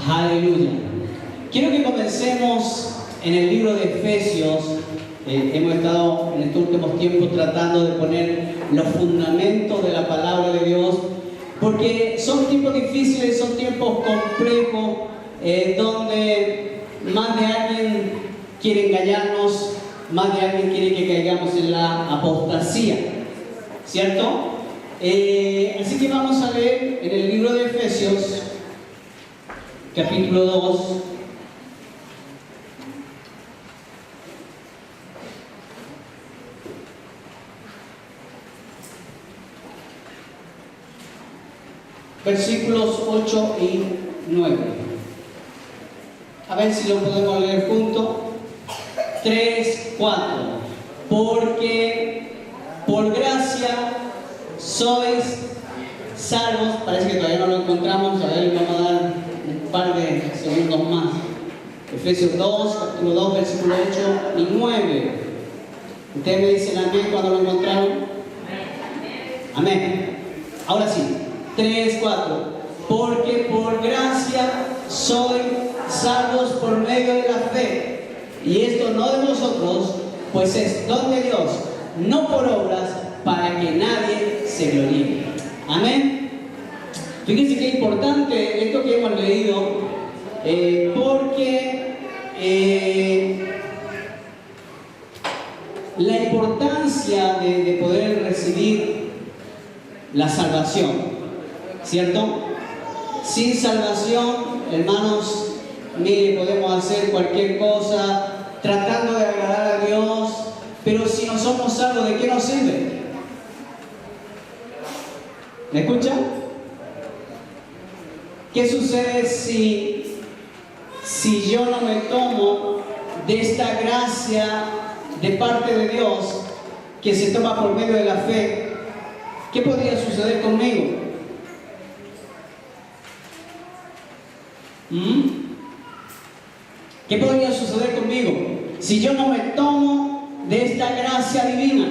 Aleluya. Quiero que comencemos en el libro de Efesios. Hemos estado en estos últimos tiempos tratando de poner los fundamentos de la palabra de Dios, porque son tiempos difíciles, son tiempos complejos, donde más de alguien quiere engañarnos, más de alguien quiere que caigamos en la apostasía, ¿cierto? Así que vamos a leer en el libro de Efesios, capítulo 2. Versículos 8 y 9. A ver si lo podemos leer juntos. 3, 4. Porque por gracia sois salvos. Parece que todavía no lo encontramos. A ver, vamos a dar un par de segundos más. Efesios 2, capítulo 2, versículo 8 y 9. Ustedes me dicen amén cuando lo encontraron. Amén. Ahora sí. 3, 4. Porque por gracia sois salvos por medio de la fe. Y esto no de vosotros, pues es don de Dios, no por obras, para que nadie se gloríe. Amén. Fíjense qué importante esto que hemos leído, porque la importancia de poder recibir la salvación, ¿cierto? Sin salvación, hermanos, mire, podemos hacer cualquier cosa tratando de agradar a Dios, pero si no somos salvos, ¿de qué nos sirve? ¿Me escuchan? ¿Qué sucede si yo no me tomo de esta gracia de parte de Dios que se toma por medio de la fe? ¿Qué podría suceder conmigo? ¿Qué podría suceder conmigo si yo no me tomo de esta gracia divina?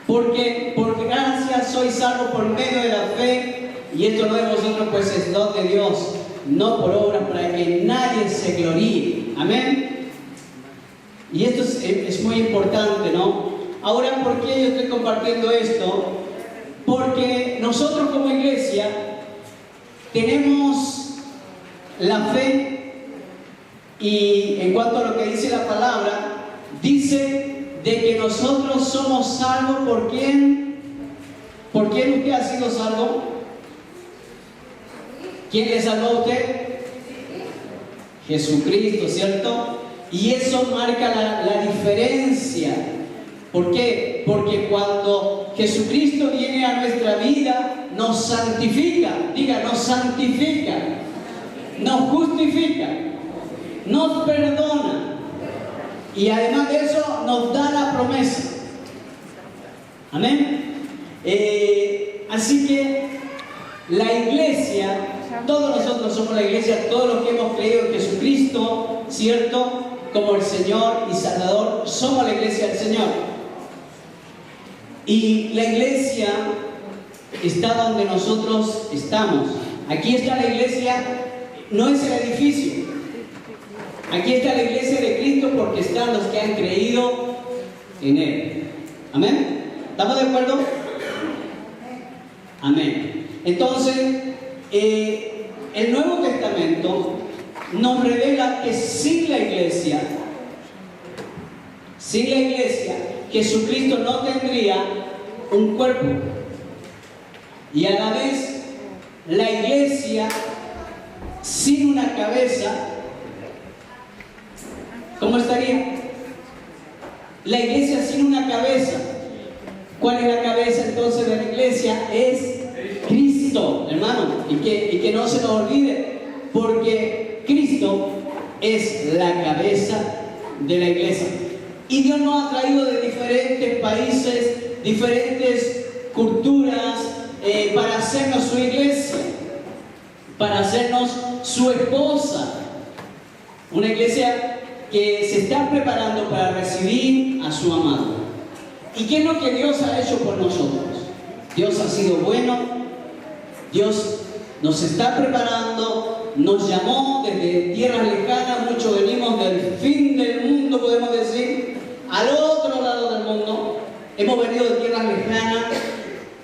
Porque por gracia soy salvo por medio de la fe, y esto no de vosotros, pues es don de Dios, no por obras, para que nadie se gloríe. Amén. Y esto es muy importante, ¿no? Ahora, ¿por qué yo estoy compartiendo esto? Porque nosotros como iglesia tenemos la fe, y en cuanto a lo que dice la palabra, dice de que nosotros somos salvos. ¿Por quién? ¿Por quién usted ha sido salvo? ¿Quién le salvó a usted? Jesucristo, ¿cierto? Y eso marca la diferencia. ¿Por qué? Porque cuando Jesucristo viene a nuestra vida, nos santifica. Diga, nos santifica. Nos justifica, nos perdona, y además de eso nos da la promesa. Amén. Así que la iglesia, todos nosotros somos la iglesia, todos los que hemos creído en Jesucristo, ¿cierto? Como el Señor y Salvador, somos la iglesia del Señor. Y la iglesia está donde nosotros estamos. Aquí está la iglesia. No es el edificio. Aquí está la iglesia de Cristo, porque están los que han creído en Él. ¿Amén? ¿Estamos de acuerdo? Amén. Entonces, el Nuevo Testamento nos revela que sin la iglesia, Jesucristo no tendría un cuerpo. Y a la vez, la iglesia sin una cabeza, ¿cómo estaría? La iglesia sin una cabeza. ¿Cuál es la cabeza entonces de la iglesia? Es Cristo, hermano. Y que no se nos olvide, porque Cristo es la cabeza de la iglesia. Y Dios nos ha traído de diferentes países, diferentes culturas, para hacernos su iglesia, para hacernos su esposa. Una iglesia que se está preparando para recibir a su amado. ¿Y qué es lo que Dios ha hecho por nosotros? Dios ha sido bueno, Dios nos está preparando, nos llamó desde tierras lejanas, muchos venimos del fin del mundo, podemos decir, al otro lado del mundo. Hemos venido de tierras lejanas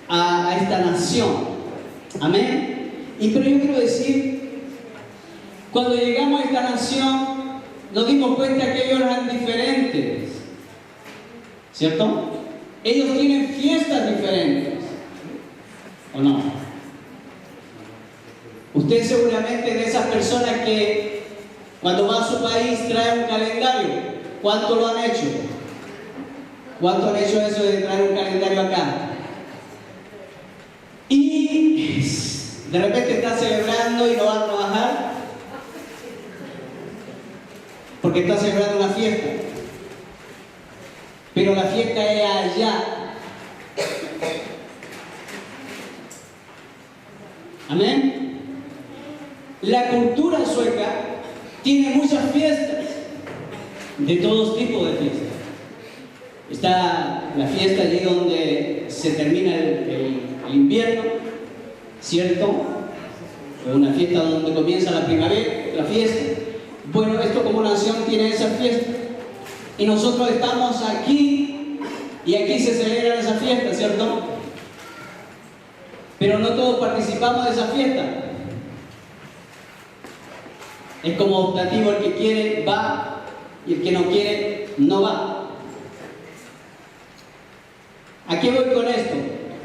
a esta nación. Amén. Pero yo quiero decir, cuando llegamos a esta nación, nos dimos cuenta que ellos eran diferentes, ¿cierto? Ellos tienen fiestas diferentes, ¿o no? Usted seguramente de esas personas que cuando va a su país trae un calendario. ¿Cuánto lo han hecho? ¿Cuánto han hecho eso de traer un calendario acá? Y de repente está celebrando y no va a trabajar porque está celebrando una fiesta. Pero la fiesta es allá. Amén. La cultura sueca tiene muchas fiestas, de todos tipos de fiestas. Está la fiesta allí donde se termina el invierno, ¿cierto? Una fiesta donde comienza la primavera, la fiesta. Bueno, esto como nación tiene esa fiesta. Y nosotros estamos aquí, y aquí se celebran esas fiestas, ¿cierto? Pero no todos participamos de esa fiesta. Es como optativo, el que quiere va, y el que no quiere no va. ¿A qué voy con esto?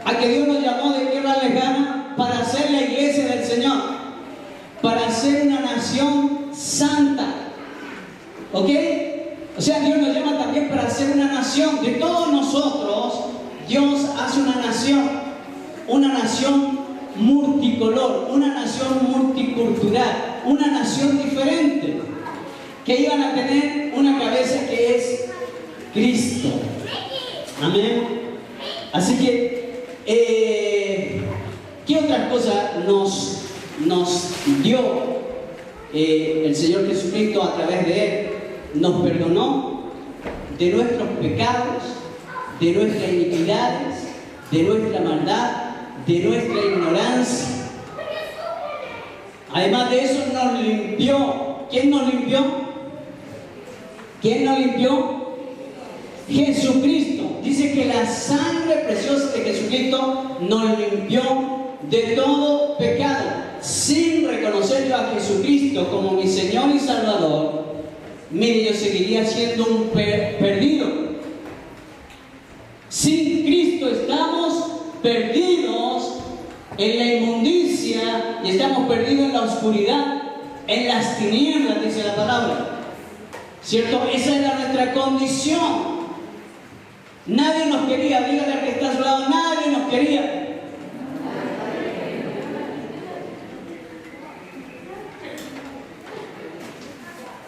A que Dios nos llamó de tierra lejana para ser la iglesia del Señor, para ser una nación santa. ¿Ok? O sea, Dios nos llama también para ser una nación. De todos nosotros, Dios hace una nación multicolor, una nación multicultural, una nación diferente, que iban a tener una cabeza que es Cristo. Amén. Así que, ¿qué otras cosas nos dio el Señor Jesucristo a través de Él? Nos perdonó de nuestros pecados, de nuestras iniquidades, de nuestra maldad, de nuestra ignorancia. Además de eso, nos limpió. ¿Quién nos limpió? ¿Quién nos limpió? Jesucristo. Dice que la sangre preciosa de Jesucristo nos limpió de todo pecado. Sin reconocer yo a Jesucristo como mi Señor y Salvador, mire, yo seguiría siendo un perdido. Sin Cristo estamos perdidos en la inmundicia y estamos perdidos en la oscuridad, en las tinieblas, dice la palabra. ¿Cierto? Esa era nuestra condición. Nadie nos quería. Dígale al que está a su lado, nadie nos quería.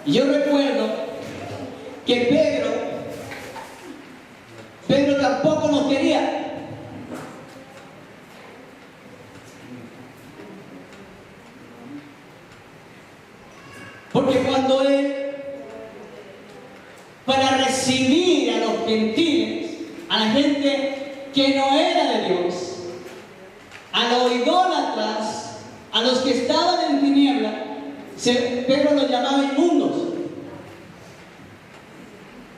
Y yo recuerdo que Pedro tampoco nos quería. Porque cuando él, para recibir a los gentiles, a la gente que no era de Dios, a los idólatras, a los que estaban en tiniebla, Pedro los llamaba inmundos.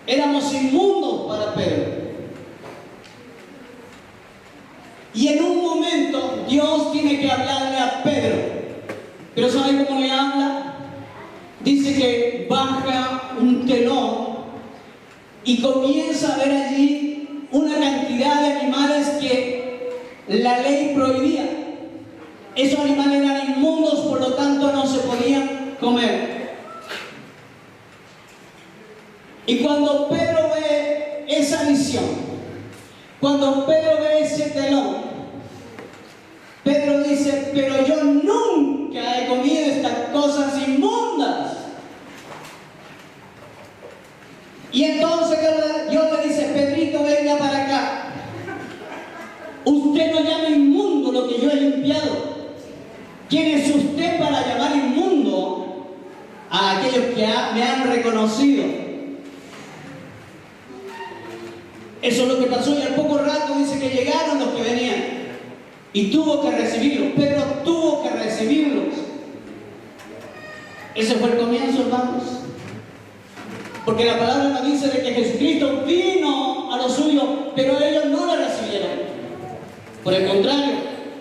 Éramos inmundos para Pedro. Y en un momento Dios tiene que hablarle a Pedro. Pero ¿saben cómo le habla? Dice que baja un telón y comienza a ver allí una cantidad de animales que la ley prohibía. Esos animales eran inmundos, por lo tanto no se podían comer. Y cuando Pedro ve esa visión, cuando Pedro ve ese telón, Pedro dice: pero yo nunca he comido estas cosas inmundas. Y entonces Dios le dice: Pedrito, venga para acá. Usted no llama inmundo lo que yo he limpiado. ¿Quién es usted para llamar inmundo a aquellos que me han reconocido? Eso es lo que pasó, y al poco rato dice que llegaron los que venían y tuvo que recibirlos. Pedro tuvo que recibirlos. Ese fue el comienzo, hermanos. Porque la palabra nos dice de que Jesucristo vino a los suyos, pero ellos no lo recibieron. Por el contrario,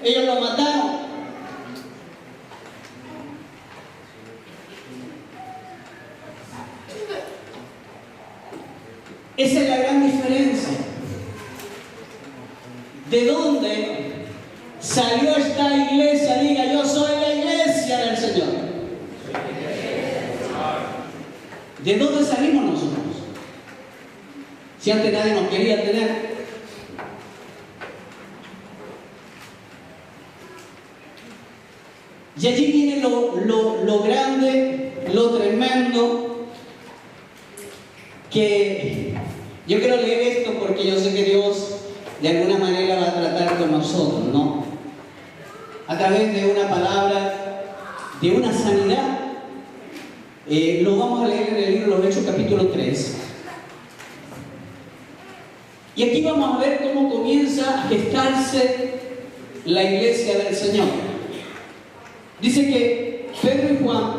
ellos lo mataron. Esa es la gran diferencia. ¿De dónde salió esta iglesia? Diga, yo soy la iglesia del Señor. ¿De dónde salimos nosotros? Si antes nadie nos quería tener. Y allí viene lo grande, lo tremendo, que yo quiero leer esto porque yo sé que Dios de alguna manera va a tratar con nosotros, ¿no? A través de una palabra, de una sanidad. Lo vamos a leer en el libro de los Hechos, capítulo 3. Y aquí vamos a ver cómo comienza a gestarse la iglesia del Señor. Dice que Pedro y Juan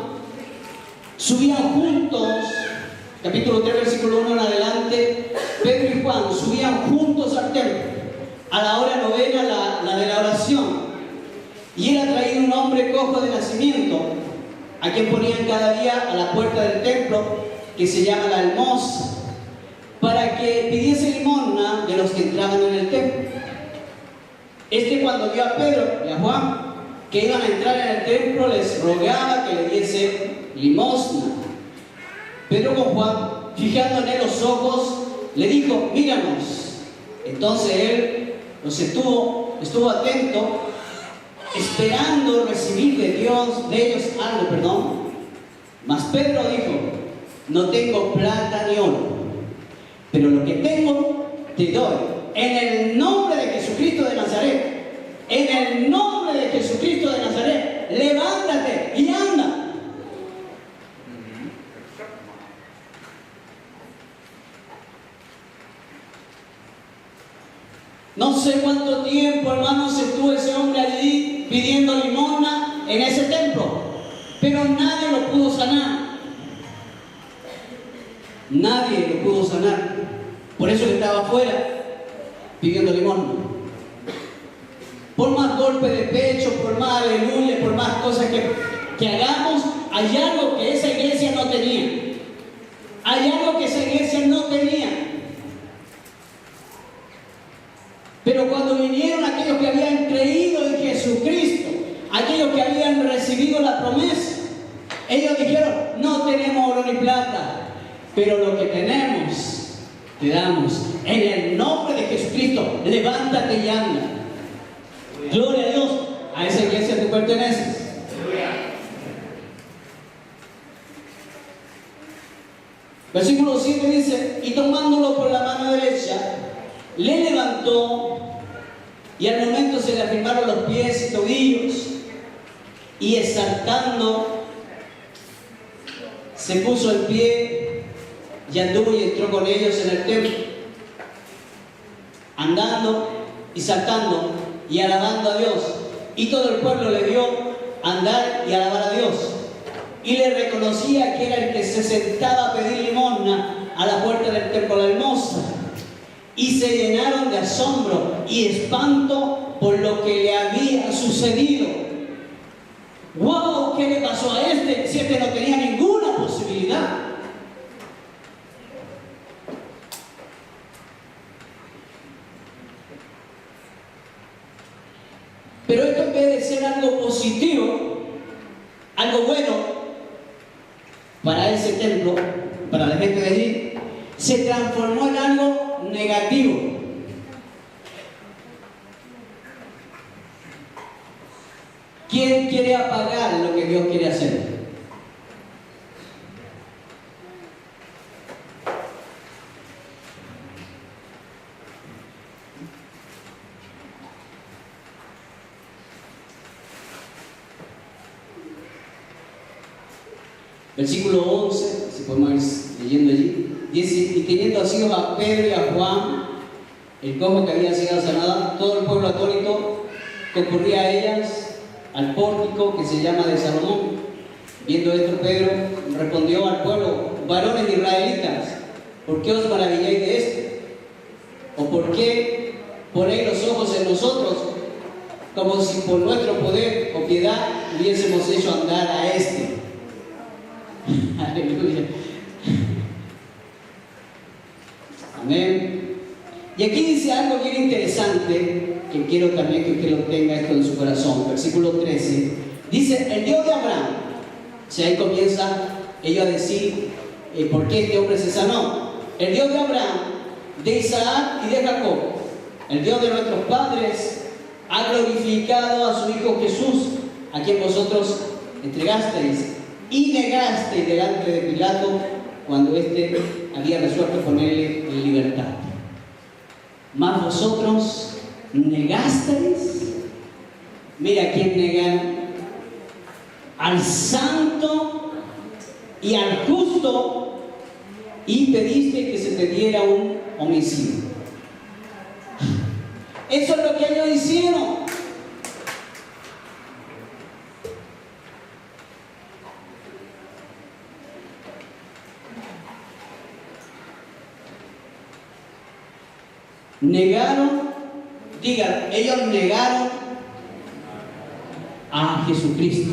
subían juntos, capítulo 3, versículo 1 en adelante. Pedro y Juan subían juntos al templo a la hora novena, la de la oración. Y era traído un hombre cojo de nacimiento, a quien ponían cada día a la puerta del templo, que se llama la Hermosa, para que pidiese limosna de los que entraban en el templo. Este, cuando vio a Pedro y a Juan que iban a entrar en el templo, les rogaba que le diese limosna. Pedro con Juan, fijando en él los ojos, le dijo: míranos. Entonces él estuvo atento, esperando recibir de ellos algo. Mas Pedro dijo: no tengo plata ni oro, pero lo que tengo te doy. En el nombre de Jesucristo de Nazaret, en el nombre de Jesucristo de Nazaret, levántate y anda. No sé cuánto tiempo, hermanos, estuvo ese hombre allí pidiendo limosna en ese templo, pero nadie lo pudo sanar. Nadie lo pudo sanar. Por eso él estaba afuera pidiendo limosna. Por más golpe de pecho, por más aleluya, por más cosas que hagamos, hay algo que esa iglesia no tenía. Hay algo que esa iglesia no tenía. Pero cuando vinieron aquellos que habían creído en Jesucristo, aquellos que habían recibido la promesa, ellos dijeron: no tenemos oro ni plata, pero lo que tenemos te damos. En el nombre de Jesucristo, levántate y anda. Gloria a Dios. A esa iglesia tú perteneces. Versículo 7 dice: y tomándolo por la mano derecha, le levantó, y al momento se le afirmaron los pies y tobillos, y exaltando se puso en pie y anduvo y entró con ellos en el templo, andando y saltando y alabando a Dios. Y todo el pueblo le vio andar y alabar a Dios, y le reconocía que era el que se sentaba a pedir limosna a la puerta del templo de la Hermosa. Y se llenaron de asombro y espanto por lo que le había sucedido. ¡Wow! ¿Qué le pasó a este? Si este no tenía ninguna posibilidad. Pero esto, en vez de ser algo positivo, algo bueno para ese templo, para la gente de allí, se transformó en algo negativo. ¿Quién quiere apagar lo que Dios quiere hacer? Versículo 11, si podemos ir leyendo allí, dice: y teniendo asidos a Pedro y a Juan, el cojo que había sido sanado, todo el pueblo atónito concurría a ellas al pórtico que se llama de Salomón, Viendo esto, Pedro respondió al pueblo: varones israelitas, ¿por qué os maravilláis de esto? ¿O por qué ponéis los ojos en nosotros, como si por nuestro poder o piedad hubiésemos hecho andar a este? Aleluya. Amén. Y aquí dice algo bien interesante, que quiero también que usted lo tenga esto en su corazón. Versículo 13. Dice: el Dios de Abraham. O sea, ahí comienza ellos a decir por qué este hombre se sanó. El Dios de Abraham, de Isaac y de Jacob, el Dios de nuestros padres, ha glorificado a su Hijo Jesús, a quien vosotros entregasteis y negasteis delante de Pilato cuando éste había resuelto ponerle en libertad. Mas vosotros negasteis. Mira, ¿quién negaron? Al santo y al justo, y pediste que se te diera un homicidio. Eso es lo que ellos hicieron. Negaron, digan, ellos negaron a Jesucristo.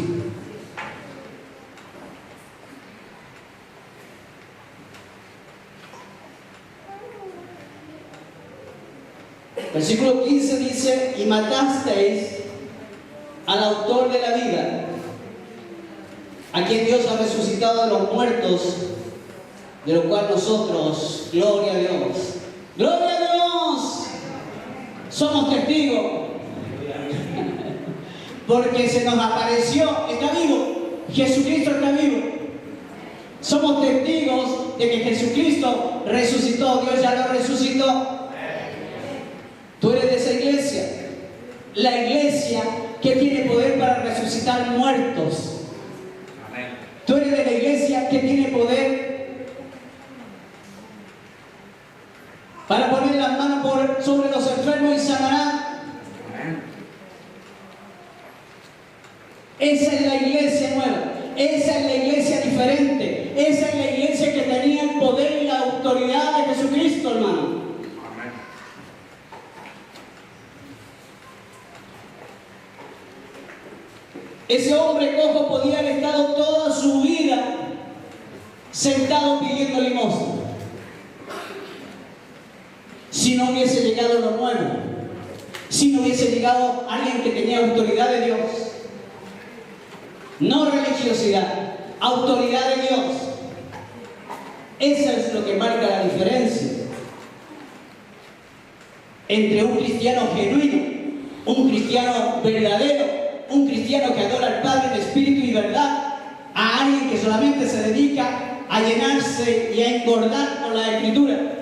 Versículo 15 dice: y matasteis al autor de la vida, a quien Dios ha resucitado de los muertos, de lo cual nosotros, gloria a Dios, gloria a Dios, somos testigos, porque se nos apareció, está vivo, Jesucristo está vivo. Somos testigos de que Jesucristo resucitó, Dios ya lo resucitó. Tú eres de esa iglesia, la iglesia que tiene poder para resucitar muertos. Tú eres de la iglesia que tiene poder para poner las manos sobre los enfermos y sanarán. Esa es la iglesia nueva, esa es la iglesia diferente, esa es la iglesia que tenía el poder y la autoridad de Jesucristo, hermano. Ese hombre cojo podía haber estado toda su vida sentado pidiendo limosna, si no hubiese llegado lo nuevo, si no hubiese llegado alguien que tenía autoridad de Dios. No religiosidad, autoridad de Dios. Eso es lo que marca la diferencia entre un cristiano genuino, un cristiano verdadero, un cristiano que adora al Padre en espíritu y verdad, a alguien que solamente se dedica a llenarse y a engordar con la Escritura.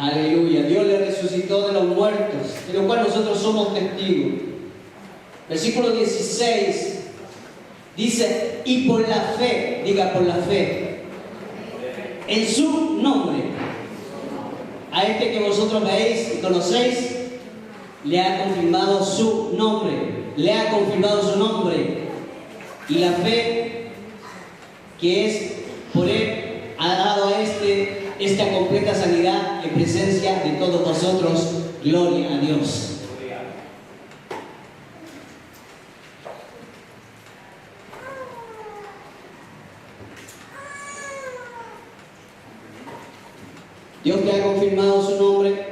Aleluya, Dios le resucitó de los muertos, de lo cual nosotros somos testigos. Versículo 16 dice: y por la fe, diga por la fe, en su nombre, a este que vosotros veis y conocéis, le ha confirmado su nombre, le ha confirmado su nombre. Y la fe que es por él ha dado a esta completa sanidad en presencia de todos vosotros. Gloria a Dios. Dios te ha confirmado su nombre.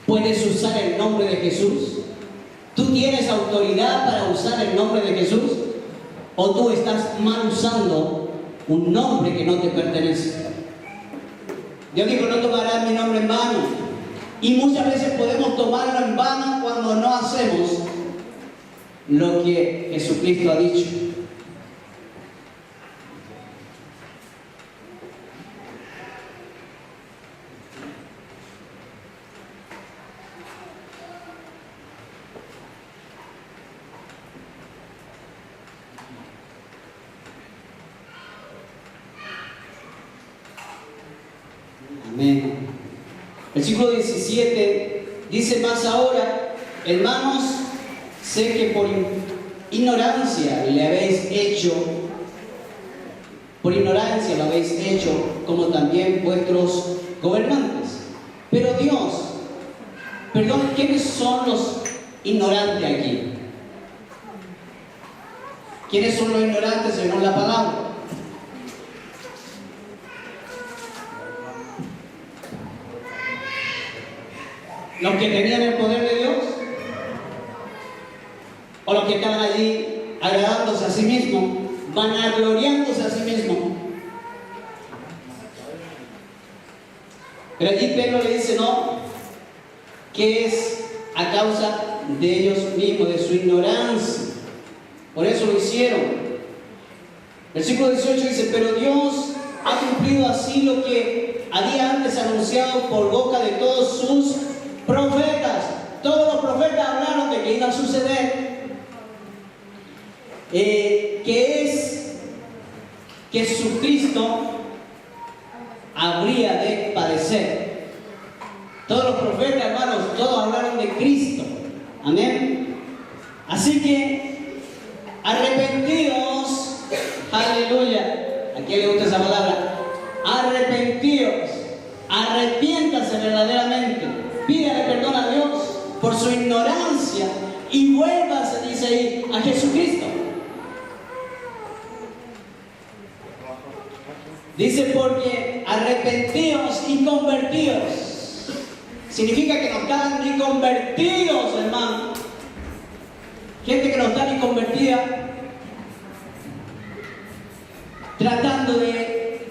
Puedes usar el nombre de Jesús. ¿Tú tienes autoridad para usar el nombre de Jesús? ¿O tú estás mal usando un nombre que no te pertenece? Dios dijo: no tomarás mi nombre en vano. Y muchas veces podemos tomarlo en vano cuando no hacemos lo que Jesucristo ha dicho. Versículo 17 dice: más ahora, hermanos, sé que por ignorancia le habéis hecho, por ignorancia lo habéis hecho, como también vuestros gobernantes. Pero Dios, perdón, ¿quiénes son los ignorantes aquí? ¿Quiénes son los ignorantes según la palabra? ¿Los que tenían el poder de Dios? ¿O los que estaban allí agradándose a sí mismos, vanagloriándose a sí mismos? Pero allí Pedro le dice: no, que es a causa de ellos mismos, de su ignorancia. Por eso lo hicieron. Versículo 18 dice: pero Dios ha cumplido así lo que había antes anunciado por boca de todos sus profetas. Todos los profetas hablaron de que iba a suceder, que es que Jesucristo habría de padecer. Todos los profetas, hermanos, todos hablaron de Cristo. Amén. Así que arrepentidos, aleluya. ¿A quién le gusta esa palabra? Arrepentidos, arrepiéntase verdaderamente, pídale perdón a Dios por su ignorancia y vuélvase, dice ahí, a Jesucristo. Dice: porque arrepentidos y convertidos. Significa que no están ni convertidos, hermano. Gente que no está ni convertida, tratando de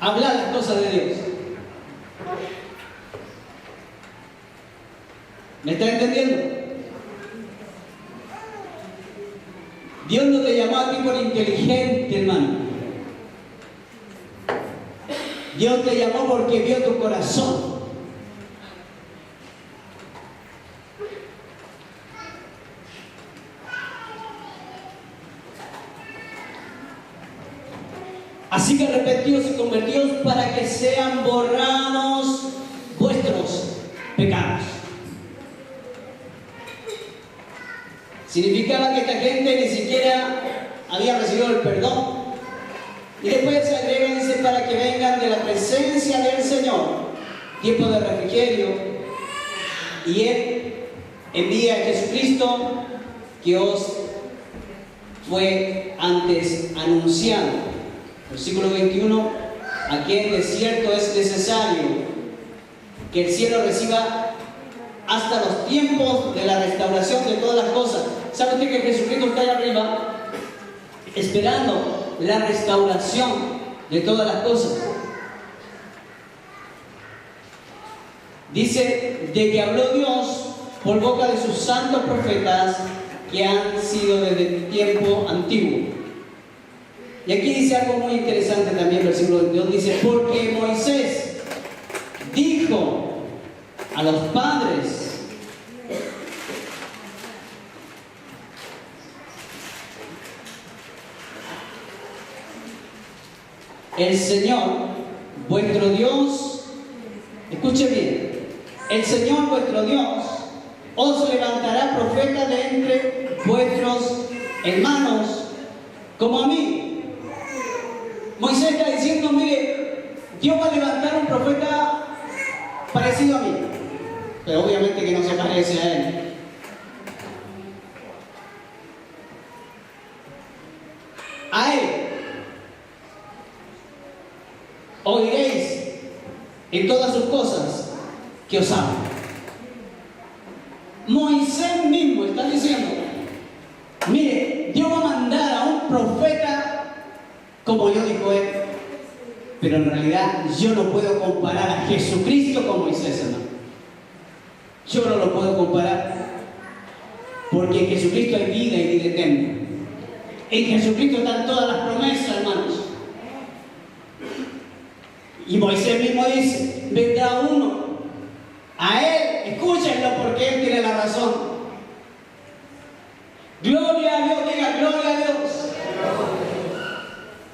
hablar las cosas de Dios. ¿Me está entendiendo? Dios no te llamó a ti por inteligente, hermano. Dios te llamó porque vio tu corazón. Así que arrepentidos y convertidos para que sean borrados vuestros pecados. Significaba que esta gente ni siquiera había recibido el perdón. Y después se agrega, dice: para que vengan de la presencia del Señor, tiempo de refrigerio, y Él envía a Jesucristo, que os fue antes anunciado. Versículo 21: aquí en desierto es necesario que el cielo reciba hasta los tiempos de la restauración de todas las cosas. ¿Sabe usted que Jesucristo está allá arriba esperando la restauración de todas las cosas? Dice: de que habló Dios por boca de sus santos profetas que han sido desde el tiempo antiguo. Y aquí dice algo muy interesante también, versículo 22, dice: porque Moisés dijo a los padres, el Señor vuestro Dios, escuche bien, el Señor vuestro Dios os levantará profeta de entre vuestros hermanos como a mí. Moisés está diciendo: mire, Dios va a levantar un profeta parecido a mí, pero obviamente que no se parece a él. A él oiréis en todas sus cosas que os habla. Moisés mismo está diciendo: mire, Dios va a mandar a un profeta como yo, dijo él, pero en realidad yo no puedo comparar a Jesucristo con Moisés, hermano. Yo no lo puedo comparar, porque en Jesucristo hay vida y vida eterna. En Jesucristo están todas las promesas, hermanos. Y Moisés mismo dice: vendrá uno, a él, escúchenlo porque él tiene la razón. Gloria a Dios, diga gloria a Dios.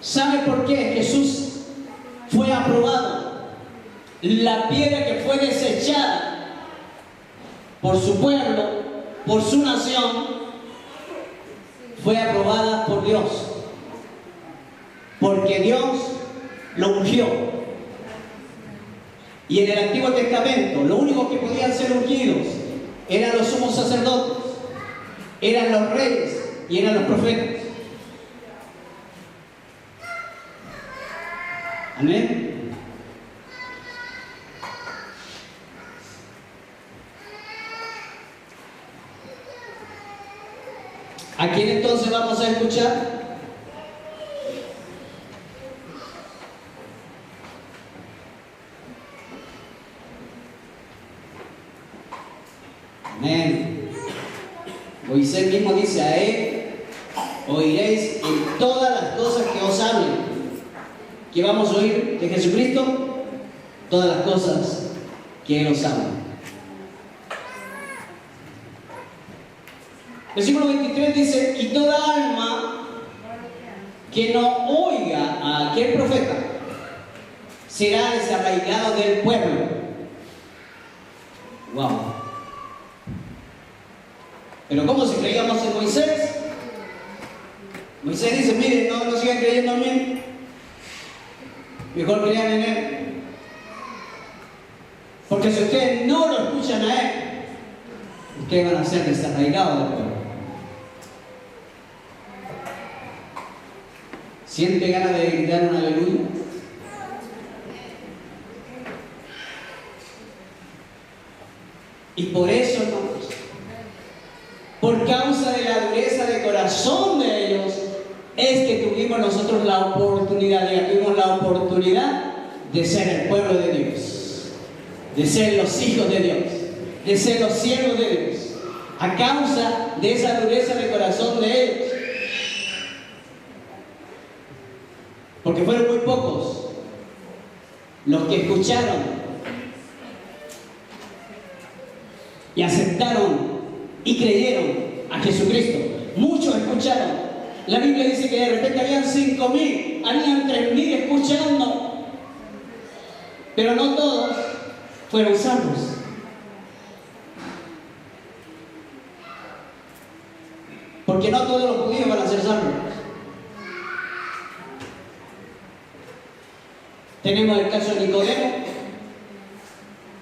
¿Sabe por qué Jesús fue aprobado la piedra que fue desechada por su pueblo, por su nación, fue aprobada por Dios. Porque Dios lo ungió. Y en el Antiguo Testamento, lo único que podían ser ungidos eran los sumos sacerdotes, eran los reyes y eran los profetas. Amén. ¿A quién entonces vamos a escuchar? Amén. Moisés mismo dice: a él oiréis en todas las cosas que os hablen. ¿Qué vamos a oír de Jesucristo? Todas las cosas que Él os habla. Versículo 23 dice: y toda alma que no oiga a aquel profeta será desarraigado del pueblo. Wow. Pero ¿cómo si creíamos en Moisés? Moisés dice: miren, no sigan creyendo en mí, mejor crean en Él. Porque si ustedes no lo escuchan a Él, ustedes van a ser desarraigados del pueblo. ¿Siente ganas de gritar un aleluya? Y por eso, hermanos, por causa de la dureza de corazón de ellos, es que tuvimos nosotros la oportunidad, de ser el pueblo de Dios, de ser los hijos de Dios, de ser los siervos de Dios, a causa de esa dureza de corazón de ellos. Porque fueron muy pocos los que escucharon y aceptaron y creyeron a Jesucristo. Muchos escucharon. La Biblia dice que de repente habían 5.000, habían 3.000 escuchando, pero no todos fueron salvos. Porque no todos los judíos van a ser salvos. Tenemos el caso de Nicodemo,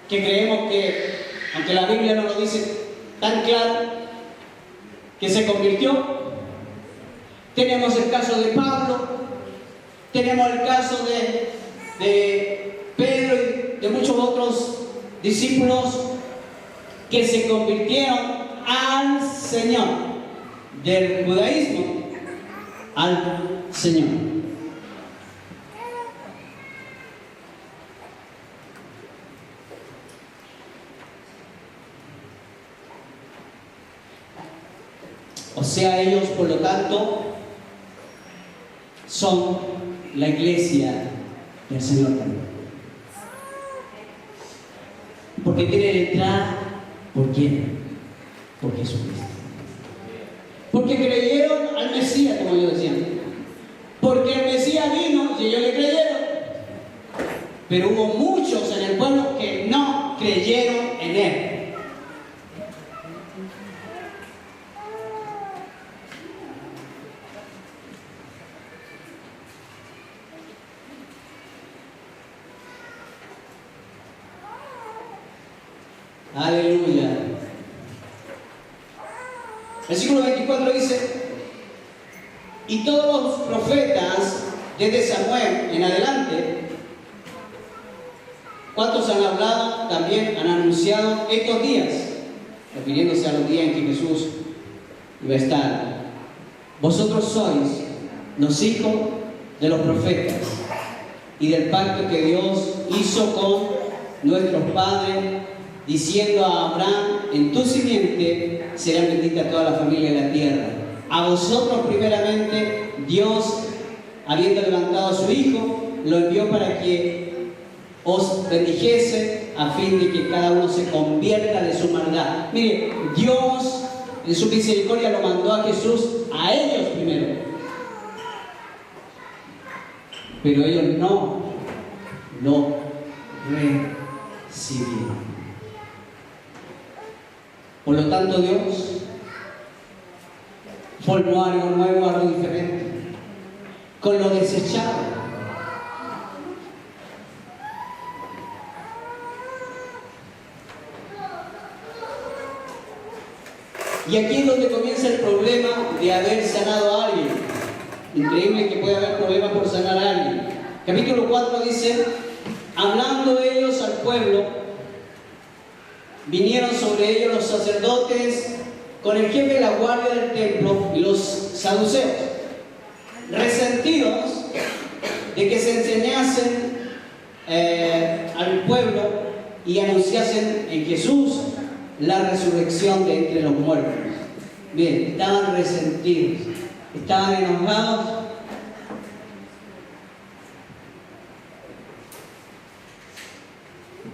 que creemos que, aunque la Biblia no lo dice tan claro, que se convirtió. Tenemos el caso de Pablo, tenemos el caso de Pedro y de muchos otros discípulos que se convirtieron al Señor, del judaísmo al Señor. O sea, ellos, por lo tanto, son la iglesia del Señor también. Porque tienen entrada, ¿por quién? Por Jesucristo. Porque creyeron al Mesías, como yo decía. Porque el Mesías vino y ellos le creyeron. Pero hubo muchos en el pueblo que no creyeron en Él. Aleluya. Versículo 24 dice: y todos los profetas desde Samuel en adelante, ¿cuántos han hablado? También han anunciado estos días, refiriéndose a los días en que Jesús iba a estar. Vosotros sois los hijos de los profetas y del pacto que Dios hizo con nuestros padres, diciendo a Abraham: en tu simiente será bendita toda la familia de la tierra. A vosotros primeramente Dios, habiendo levantado a su Hijo, lo envió para que os bendijese, a fin de que cada uno se convierta de su maldad. Mire, Dios en su misericordia lo mandó a Jesús a ellos primero, pero ellos no lo recibieron. Por lo tanto, Dios formó algo nuevo, algo diferente, con lo desechado. Y aquí es donde comienza el problema de haber sanado a alguien. Increíble que pueda haber problemas por sanar a alguien. Capítulo 4 dice: hablando ellos al pueblo, vinieron sobre ellos los sacerdotes con el jefe de la guardia del templo y los saduceos, resentidos de que se enseñasen al pueblo y anunciasen en Jesús la resurrección de entre los muertos. Bien, estaban resentidos, estaban enojados.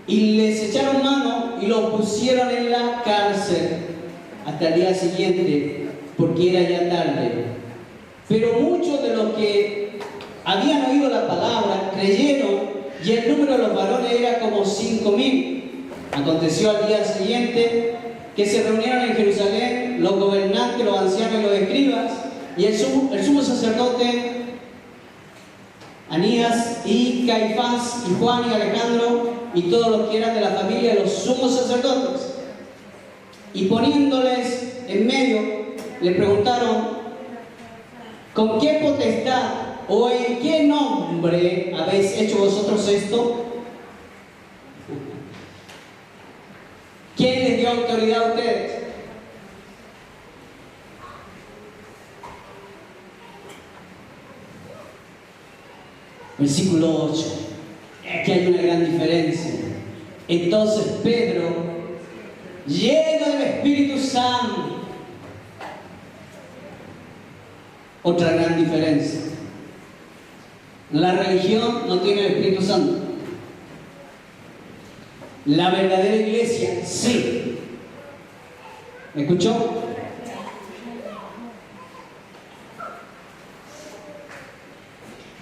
Y les echaron mano y los pusieron en la cárcel hasta el día siguiente, porque era ya tarde. Pero muchos de los que habían oído la palabra creyeron, y el número de los varones era como 5,000. Aconteció al día siguiente que se reunieron en Jerusalén los gobernantes, los ancianos y los escribas, y el sumo sacerdote Anías y Caifás y Juan y Alejandro y todos los que eran de la familia de los sumos sacerdotes. Y poniéndoles en medio, le preguntaron: ¿con qué potestad o en qué nombre habéis hecho vosotros esto? ¿Quién les dio autoridad a ustedes? Versículo 8. Aquí hay una gran diferencia. Entonces Pedro, lleno del Espíritu Santo, otra gran diferencia. La religión no tiene el Espíritu Santo. La verdadera iglesia, sí. ¿Me escuchó?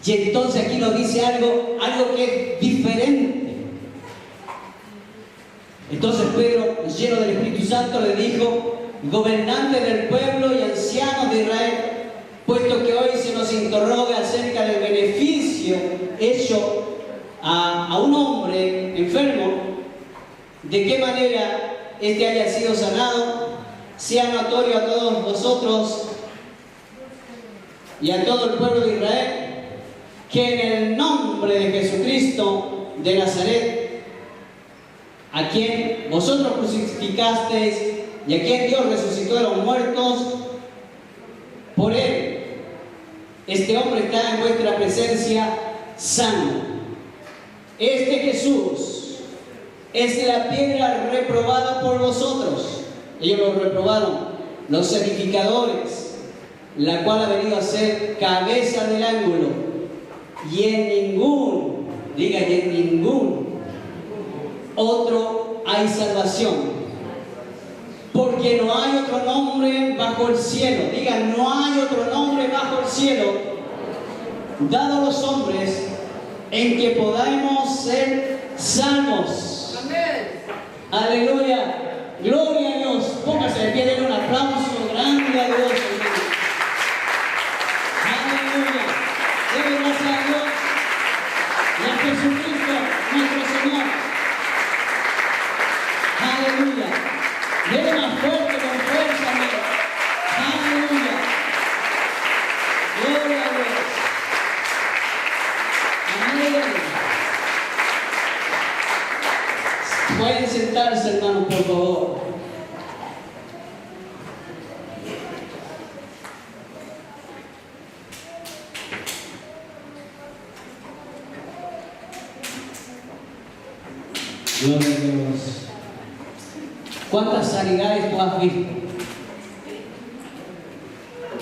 Y entonces aquí nos dice algo que es diferente. Entonces Pedro, lleno del Espíritu Santo, le dijo: gobernantes del pueblo y ancianos de Israel, puesto que hoy se nos interroga acerca del beneficio hecho a un hombre enfermo, de qué manera éste haya sido sanado, sea notorio a todos vosotros y a todo el pueblo de Israel, que en el nombre de Jesucristo de Nazaret, a quien vosotros crucificasteis y a quien Dios resucitó de los muertos, por él, este hombre está en vuestra presencia sano. Este Jesús es la piedra reprobada por vosotros. Ellos lo reprobaron, los edificadores, la cual ha venido a ser cabeza del ángulo. Y en ningún, diga, y en ningún otro hay salvación. Porque no hay otro nombre bajo el cielo. Diga, no hay otro nombre bajo el cielo dado a los hombres en que podamos ser salvos. Aleluya, gloria a Dios. Póngase de pie, denle un aplauso grande a Dios. Aleluya, debe gracias a Dios y a Jesucristo nuestro Señor. Aleluya, debe más fuerte con fuerza. Aleluya, gloria a Dios. Amén. Pueden sentarse, hermanos, por favor. Gloria a Dios. ¿Cuántas sanidades tú has visto?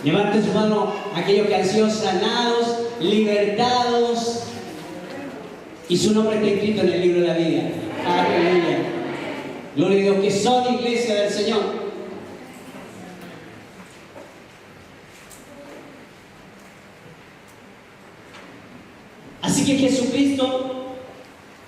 Levante su mano aquellos que han sido sanados, libertados, y su nombre está escrito en el libro de la vida. Aleluya. Gloria a Dios, que son iglesia del Señor. Así que Jesucristo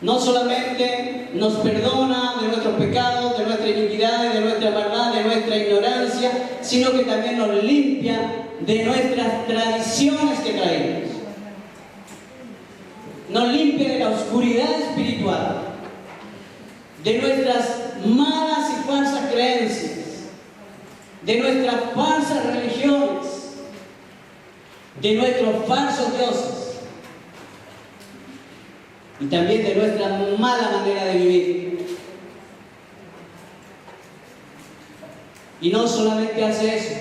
no solamente nos perdona de nuestros pecados, de nuestras iniquidades, de nuestra maldad, de nuestra ignorancia, sino que también nos limpia de nuestras tradiciones que traemos. Nos limpia de la oscuridad espiritual, de nuestras malas y falsas creencias, de nuestras falsas religiones, de nuestros falsos dioses y también de nuestra mala manera de vivir. Y no solamente hace eso,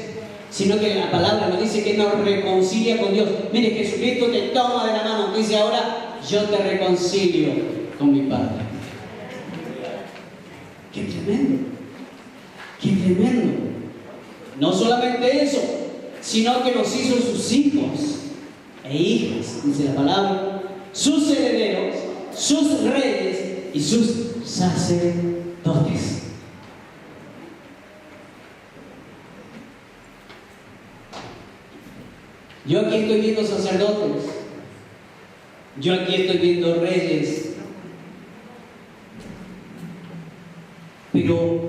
sino que la palabra nos dice que nos reconcilia con Dios. Mire, Jesucristo te toma de la mano, dice: ahora yo te reconcilio con mi Padre. ¡Qué tremendo! ¡Qué tremendo! No solamente eso, sino que nos hizo sus hijos e hijas, dice la palabra, sus herederos, sus reyes y sus sacerdotes. Yo aquí estoy viendo sacerdotes, yo aquí estoy viendo reyes, pero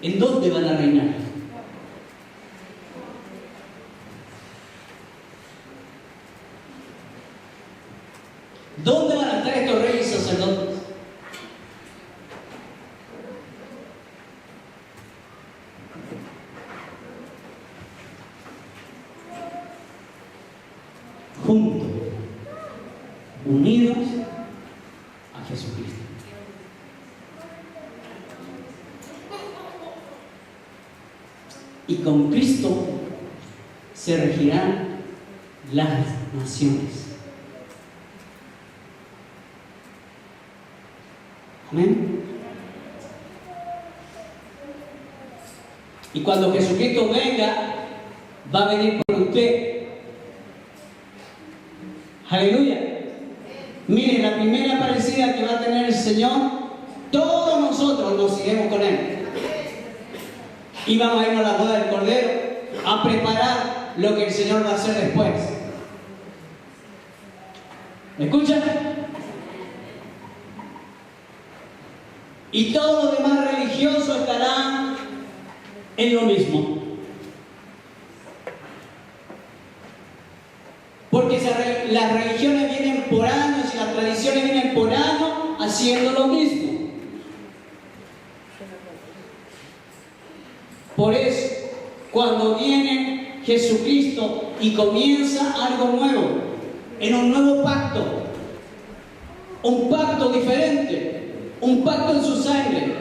¿en dónde van a reinar? ¿Dónde van a estar estos reyes y sacerdotes? Juntos, unidos a Jesucristo. Y con Cristo se regirán las naciones. Amén. Y cuando Jesucristo venga, va a venir por usted. Aleluya. Miren, la primera parecida que va a tener el Señor, todos nosotros nos iremos con Él. Y vamos a irnos a la boda del Cordero a preparar lo que el Señor va a hacer después. ¿Me escuchan? Y todos los demás religiosos estarán en lo mismo. Porque las religiones vienen por años y las tradiciones vienen por años haciendo lo mismo. Por eso, cuando viene Jesucristo y comienza algo nuevo, en un nuevo pacto, un pacto diferente, un pacto en su sangre,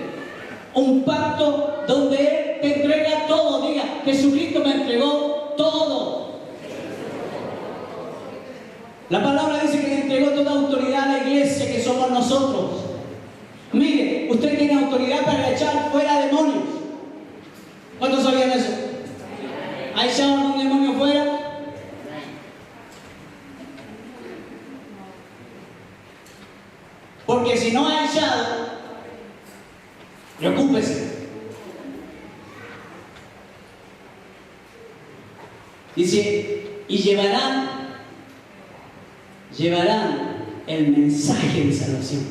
un pacto donde Él te entrega todo. Diga: Jesucristo me entregó todo. La palabra dice que le entregó toda autoridad a la iglesia, que somos nosotros. Mire, usted tiene autoridad para echar fuera demonios. ¿Cuántos sabían eso? ¿Ha echado algún demonio fuera? Porque si no ha echado, preocúpese. Dice: y llevarán el mensaje de salvación.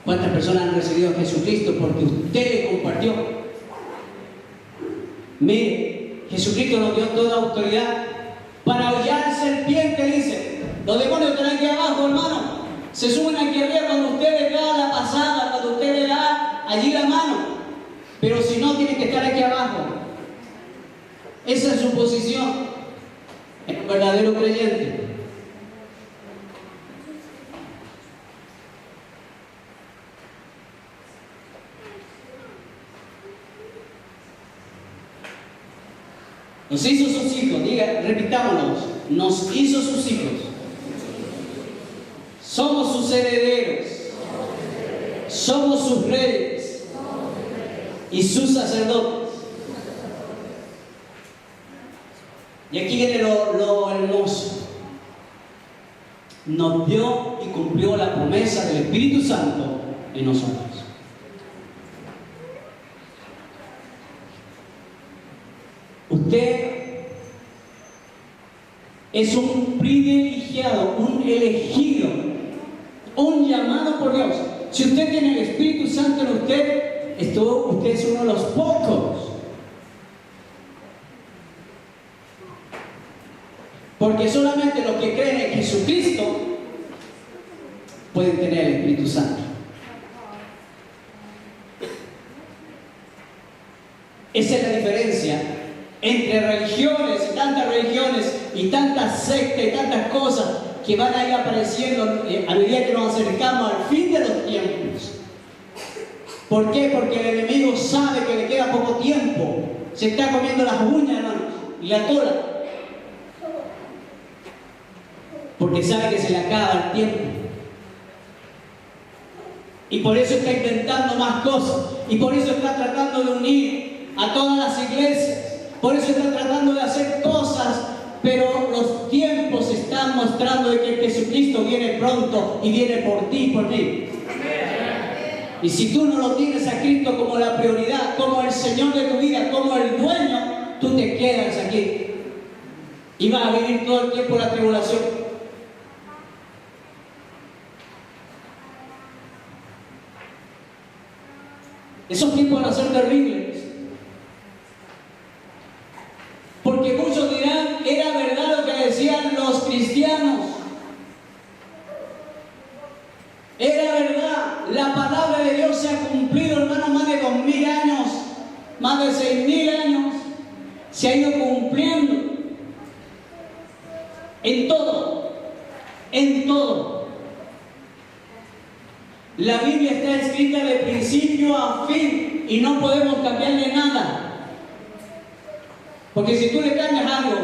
¿Cuántas personas han recibido a Jesucristo porque usted le compartió? Mire, Jesucristo nos dio toda autoridad para hollar serpientes, dice. Los demonios están aquí abajo, hermano. Se suben aquí arriba cuando usted le da la pasada, cuando usted le da allí la mano. Pero si no, tiene que estar aquí abajo. Esa es su posición. Es un verdadero creyente. Nos hizo sus hijos, diga, repitámonos, nos hizo sus hijos. Somos sus herederos, somos sus reyes y sus sacerdotes. Y aquí viene lo hermoso. Nos dio y cumplió la promesa del Espíritu Santo en nosotros. Usted es un privilegiado, un elegido un llamado por Dios. Si usted tiene el Espíritu Santo en usted, usted es uno de los pocos. Porque solamente los que creen en Jesucristo pueden tener el Espíritu Santo. Esa es la diferencia entre religiones y tantas sectas y tantas cosas que van a ir apareciendo a medida que nos acercamos al fin de los tiempos. ¿Por qué? Porque el enemigo sabe que le queda poco tiempo. Se está comiendo las uñas, hermanos, y la cola. Porque sabe que se le acaba el tiempo. Y por eso está inventando más cosas. Y por eso está tratando de unir a todas las iglesias. Por eso está tratando de hacer cosas. Pero los tiempos están mostrando de que Jesucristo viene pronto y viene por ti y por mí. Y si tú no lo tienes a Cristo como la prioridad, como el Señor de tu vida, como el dueño, tú te quedas aquí. Y vas a vivir todo el tiempo la tribulación. Esos tiempos van a ser terribles. Porque muchos dirán, era verdad lo que decían los cristianos. Era verdad, la palabra de Dios se ha cumplido, hermano, más de 2000 años, más de 6000 años, se ha ido cumpliendo. En todo, en todo. La Biblia está escrita de principio a fin y no podemos cambiarle nada. Porque si tú le cambias algo,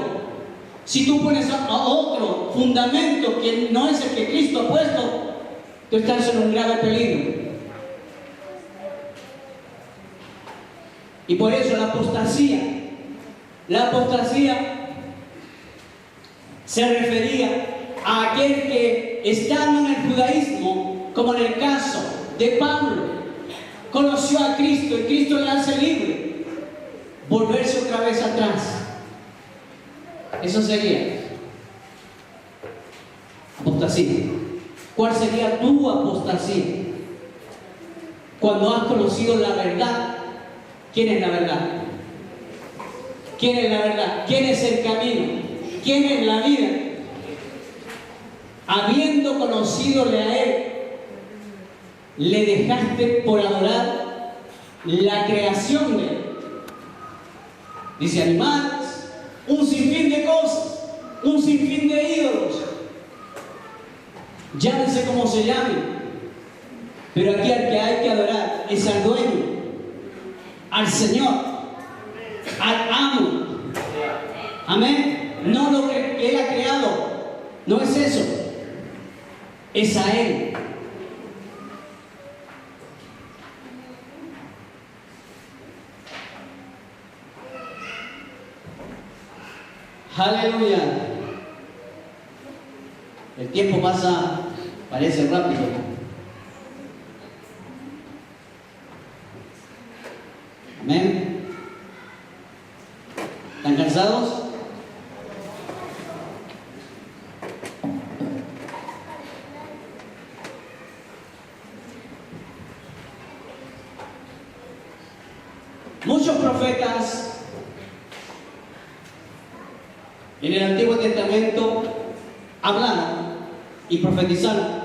si tú pones a otro fundamento que no es el que Cristo ha puesto, tú estás en un grave peligro. Y por eso la apostasía se refería a aquel que, estando en el judaísmo, como en el caso de Pablo, conoció a Cristo y Cristo le hace libre, volverse otra vez atrás. Eso sería apostasía. ¿Cuál sería tu apostasía? Cuando has conocido la verdad. ¿Quién es la verdad? ¿Quién es la verdad? ¿Quién es el camino? ¿Quién es la vida? Habiendo conocido a Él, le dejaste por adorar la creación de Él. Dice animales, un sinfín de cosas, un sinfín de ídolos. Llámense como se llamen. Pero aquí al que hay que adorar es al dueño, al Señor, al amo. Amén. No lo que Él ha creado. No es eso. Es a Él. Aleluya. El tiempo pasa, parece rápido. Amén. ¿Están cansados? Muchos profetas en el Antiguo Testamento hablaron y profetizaron.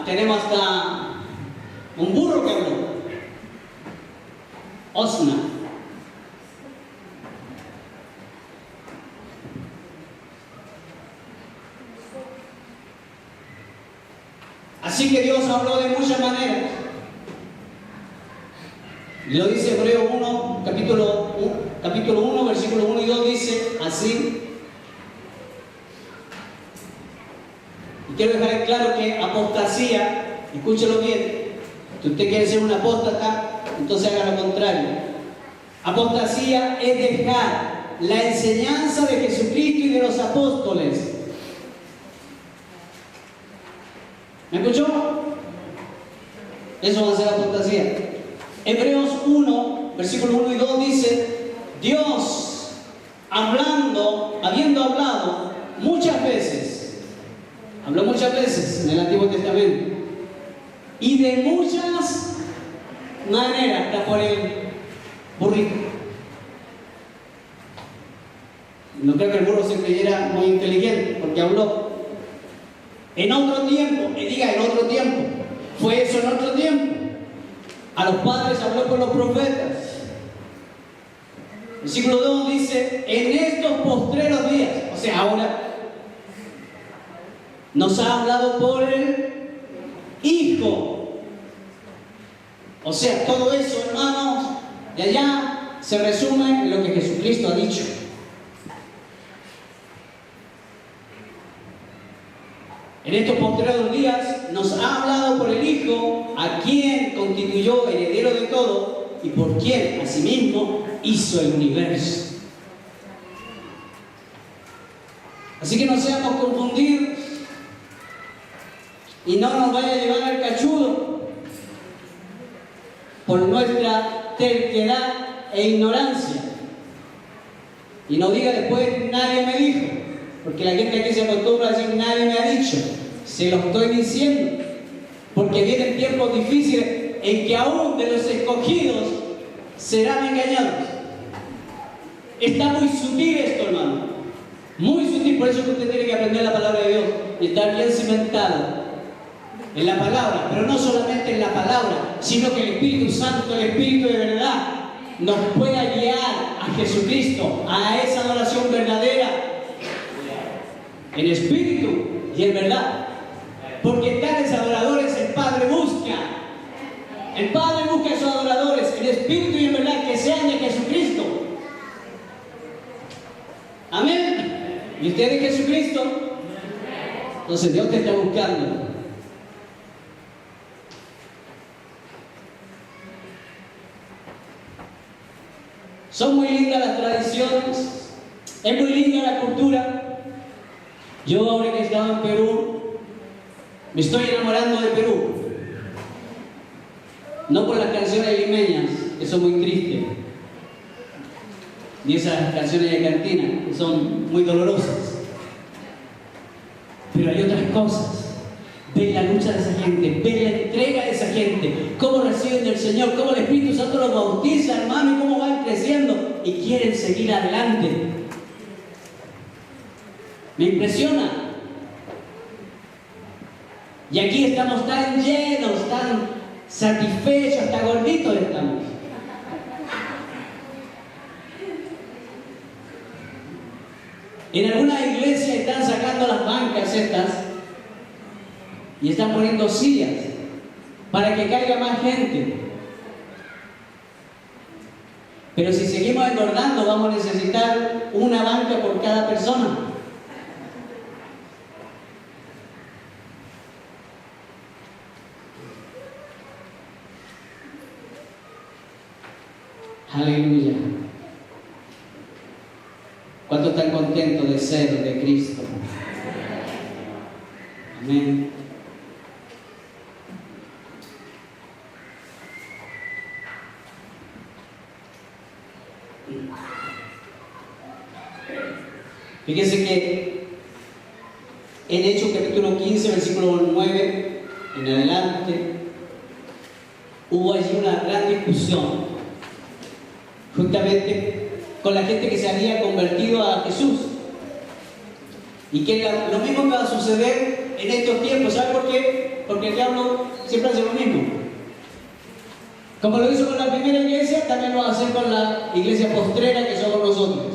Tenemos hasta un burro que habló, Osna. Así que Dios habló de muchas maneras. Lo dice Hebreos 1, capítulo 1, versículo 1 y 2, dice así. Y quiero dejar claro que apostasía, escúchelo bien, si usted quiere ser un apóstata, entonces haga lo contrario. Apostasía es dejar la enseñanza de Jesucristo y de los apóstoles. ¿Me escuchó? Eso va a ser apostasía. Hebreos 1, versículo 1 y 2 dice: Dios, habiendo hablado muchas veces, habló muchas veces en el Antiguo Testamento, y de muchas maneras, hasta por el burrito. No creo que el burro se creyera muy inteligente, porque habló en otro tiempo, me diga en otro tiempo, fue eso en otro tiempo. A los padres habló por los profetas. Versículo 2 dice, en estos postreros días, o sea, ahora, nos ha hablado por el Hijo. O sea, todo eso, hermanos, de allá se resume en lo que Jesucristo ha dicho. En estos postreros días nos ha hablado por el Hijo, a quien constituyó heredero de todo y por quien asimismo hizo el universo. Así que no seamos confundidos y no nos vaya a llevar al cachudo por nuestra terquedad e ignorancia. Y no diga después, nadie me dijo. Porque la gente aquí se acostumbra a decir, nadie me ha dicho. Se lo estoy diciendo. Porque vienen tiempos difíciles en que aún de los escogidos serán engañados. Está muy sutil esto, hermano. Muy sutil. Por eso que usted tiene que aprender la palabra de Dios y estar bien cimentado en la palabra. Pero no solamente en la palabra, sino que el Espíritu Santo, el Espíritu de verdad, nos pueda guiar a Jesucristo, a esa adoración verdadera, en espíritu y en verdad. Porque tales adoradores el Padre busca. El Padre busca a esos adoradores en espíritu y en verdad, que sean de Jesucristo. Amén. ¿Y usted es de Jesucristo? Entonces Dios te está buscando. Son muy lindas las tradiciones, es muy linda la cultura. Yo ahora que he estado en Perú, me estoy enamorando de Perú. No por las canciones limeñas, que son muy tristes, ni esas canciones de cantina, que son muy dolorosas. Pero hay otras cosas. Ven la lucha de esa gente, ven la entrega de esa gente, cómo reciben del Señor, cómo el Espíritu Santo los bautiza, hermano, y cómo van creciendo y quieren seguir adelante. Me impresiona. Y aquí estamos tan llenos, tan satisfechos, hasta gorditos estamos. En algunas iglesias están sacando las bancas estas y están poniendo sillas para que caiga más gente. Pero si seguimos engordando, vamos a necesitar una banca por cada persona. Aleluya. ¿Cuántos están contentos de ser de Cristo? Amén. Fíjense que en Hechos capítulo 15, versículo 9 en adelante, hubo allí una gran discusión justamente con la gente que se había convertido a Jesús. Y que lo mismo que va a suceder en estos tiempos. ¿Sabe por qué? Porque el diablo siempre hace lo mismo. Como lo hizo con la primera iglesia, también lo va a hacer con la iglesia postrera que somos nosotros.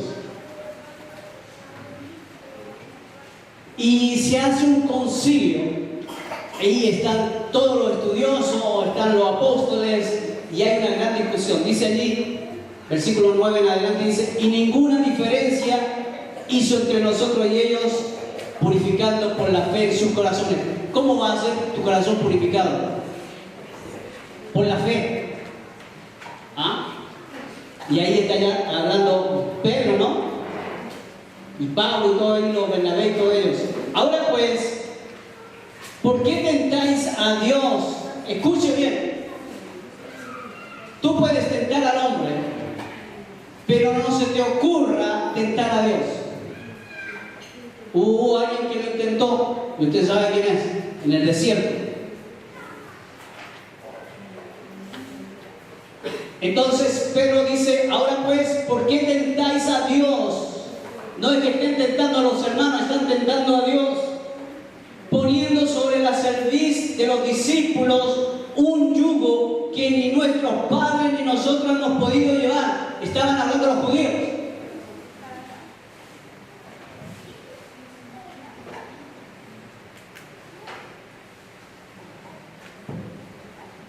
Y se hace un concilio. Ahí están todos los estudiosos, están los apóstoles, y hay una gran discusión. Dice allí, versículo 9 en adelante, dice: y ninguna diferencia hizo entre nosotros y ellos, purificando por la fe en sus corazones. ¿Cómo va a ser tu corazón purificado? Por la fe. ¿Ah? Y ahí está ya hablando Pedro, ¿no? Y Pablo y todos ellos, Bernabé y todos ellos. Ahora pues, ¿por qué tentáis a Dios? Escuche bien. Tú puedes tentar al hombre, pero no se te ocurra tentar a Dios. Hubo alguien que lo intentó, y usted sabe quién es, en el desierto. Entonces Pedro dice, ahora pues, ¿por qué tentáis a Dios? No es que estén tentando a los hermanos, están tentando a Dios, poniendo sobre la cerviz de los discípulos un yugo que ni nuestros padres ni nosotros hemos podido llevar. Estaban hablando los judíos.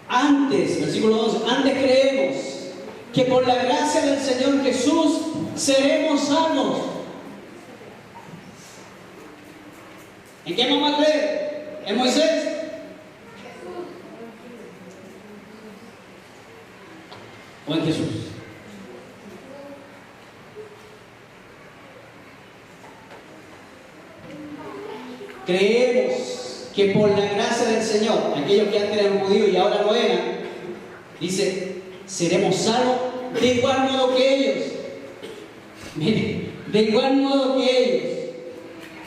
Antes, versículo 12, antes creemos que por la gracia del Señor Jesús seremos salvos. ¿En qué vamos a creer? ¿En Moisés? ¿O en Jesús? Creemos que por la gracia del Señor, aquellos que antes eran judíos y ahora no eran, dice, seremos salvos de igual modo que ellos. Miren, de igual modo que ellos.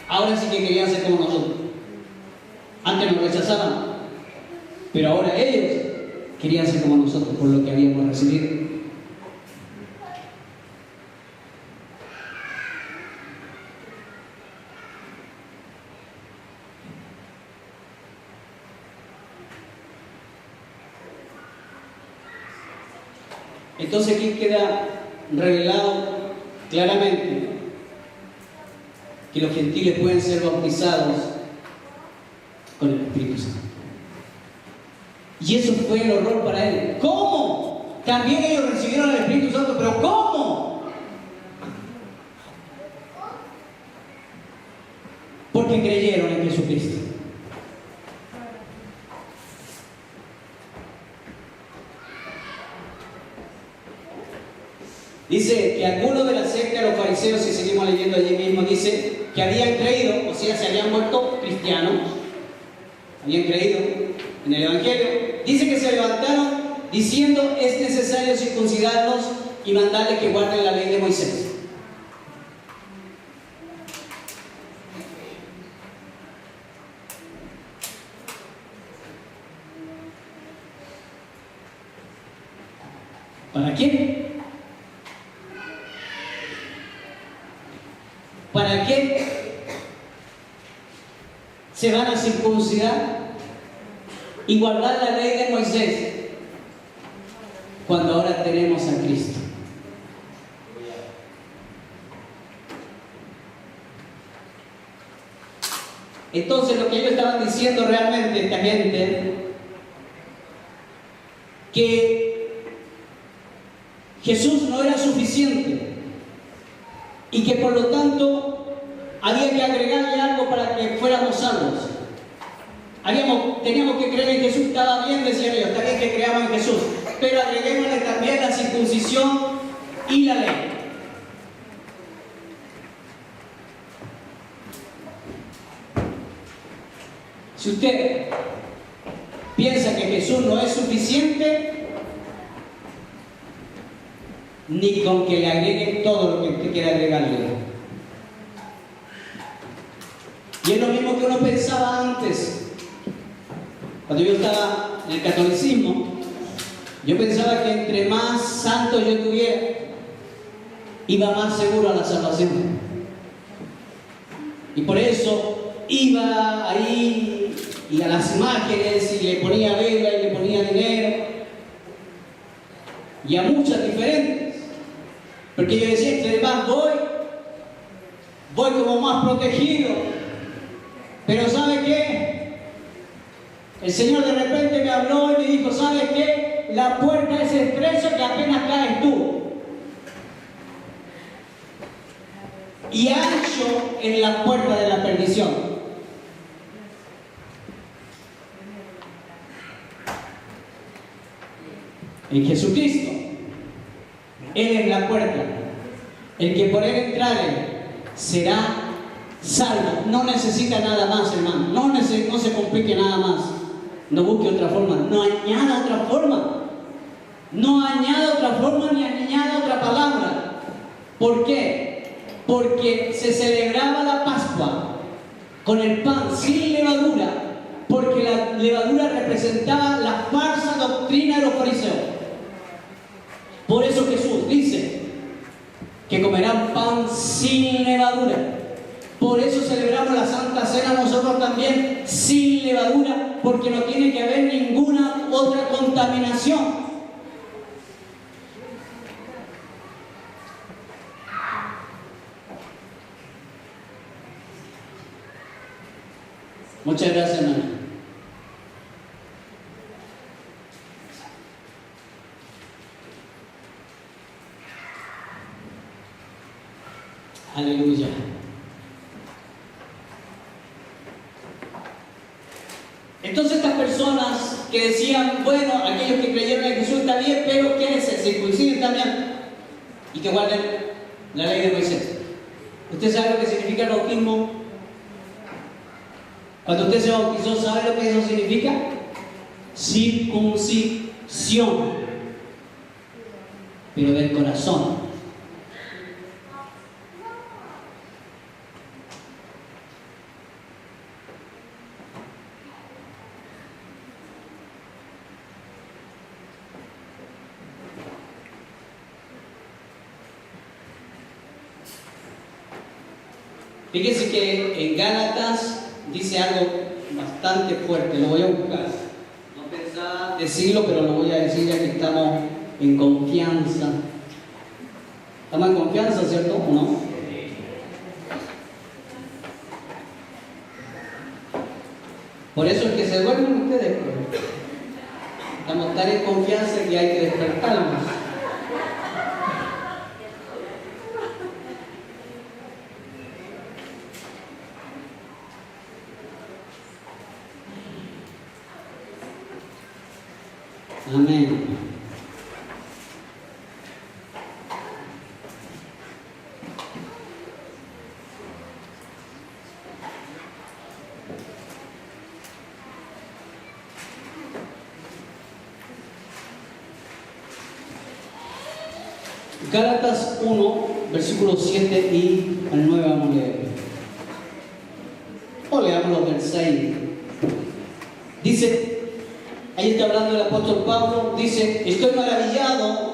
Ahora sí que querían ser como nosotros. Antes nos rechazaban, pero ahora ellos querían ser como nosotros por lo que habíamos recibido. Entonces aquí queda revelado claramente que los gentiles pueden ser bautizados con el Espíritu Santo. Y eso fue el horror para él. ¿Cómo? También ellos recibieron el Espíritu Santo, pero ¿cómo? Porque creyeron en Jesucristo. Dice que algunos de la secta de los fariseos, si seguimos leyendo allí mismo, dice que habían creído, o sea, se habían vuelto cristianos, habían creído en el Evangelio. Dice que se levantaron diciendo, es necesario circuncidarnos y mandarles que guarden la ley de Moisés. ¿Para quién? ¿Para qué se van a circuncidar y guardar la ley de Moisés cuando ahora tenemos a Cristo? Entonces lo que ellos estaban diciendo realmente, esta gente, que Jesús no era suficiente y que por lo tanto había que agregarle algo para que fuéramos salvos. Teníamos que creer en Jesús, estaba bien, decían ellos, está bien que creamos en Jesús, pero agreguémosle también la circuncisión y la ley. Si usted piensa que Jesús no es suficiente, ni con que le agreguen todo lo que usted quiera agregarle. Y es lo mismo que uno pensaba antes. Cuando yo estaba en el catolicismo, yo pensaba que entre más santos yo tuviera, iba más seguro a la salvación. Y por eso iba ahí y a las imágenes y le ponía vela y le ponía dinero y a muchas diferentes. Porque yo decía, entre más voy como más protegido. Pero ¿sabe qué? El Señor de repente me habló y me dijo, ¿sabe qué? La puerta es estrecha que apenas caes tú. Y ancho en la puerta de la perdición. En Jesucristo. Él es la puerta. El que por él entrare será salvo. No necesita nada más, hermano. No se complique nada más. No busque otra forma. No añada otra forma. No añada otra forma ni añada otra palabra. ¿Por qué? porque se celebraba la Pascua con el pan sin levadura, porque la levadura representaba la falsa doctrina de los fariseos. Por eso Jesús dice que comerán pan sin levadura. Por eso celebramos la Santa Cena nosotros también sin levadura, porque no tiene que haber ninguna otra contaminación. Muchas gracias, hermano. Aleluya. Entonces estas personas que decían, bueno, aquellos que creyeron en Jesús está bien, pero que se circunciden también y que guarden la ley de Moisés. ¿Usted sabe lo que significa el bautismo? Cuando usted se bautizó, ¿sabe lo que eso significa? Circuncisión, pero del corazón. Fíjense que en Gálatas dice algo bastante fuerte, lo voy a buscar. No pensaba decirlo, pero lo voy a decir ya que estamos en confianza. ¿Estamos en confianza, cierto o no? Por eso es que se duermen ustedes. Estamos tan en confianza que hay que despertarnos. Amén. Gálatas 1, versículos 7 y al 9 vamos a leer. O leamos del 6. Dice, ahí está hablando el apóstol Pablo, dice, estoy maravillado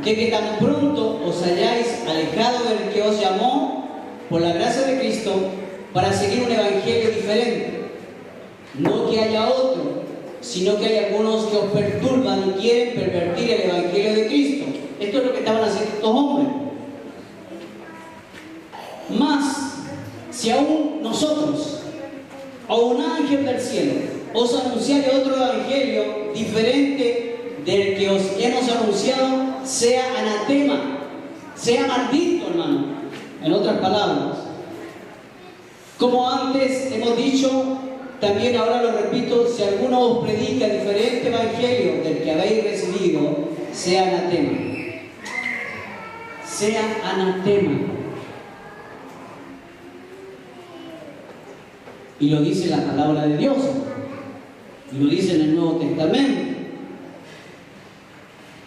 de que tan pronto os hayáis alejado del que os llamó por la gracia de Cristo para seguir un evangelio diferente. No que haya otro, sino que hay algunos que os perturban y quieren pervertir el evangelio de Cristo. Esto es lo que estaban haciendo estos hombres. Mas, si aún nosotros, o un ángel del cielo, os anunciare otro evangelio diferente del que os hemos anunciado, sea anatema, sea maldito, hermano. En otras palabras, como antes hemos dicho, también ahora lo repito, si alguno os predica diferente evangelio del que habéis recibido, sea anatema. Sea anatema. Y lo dice la palabra de Dios. Y lo dice en el Nuevo Testamento.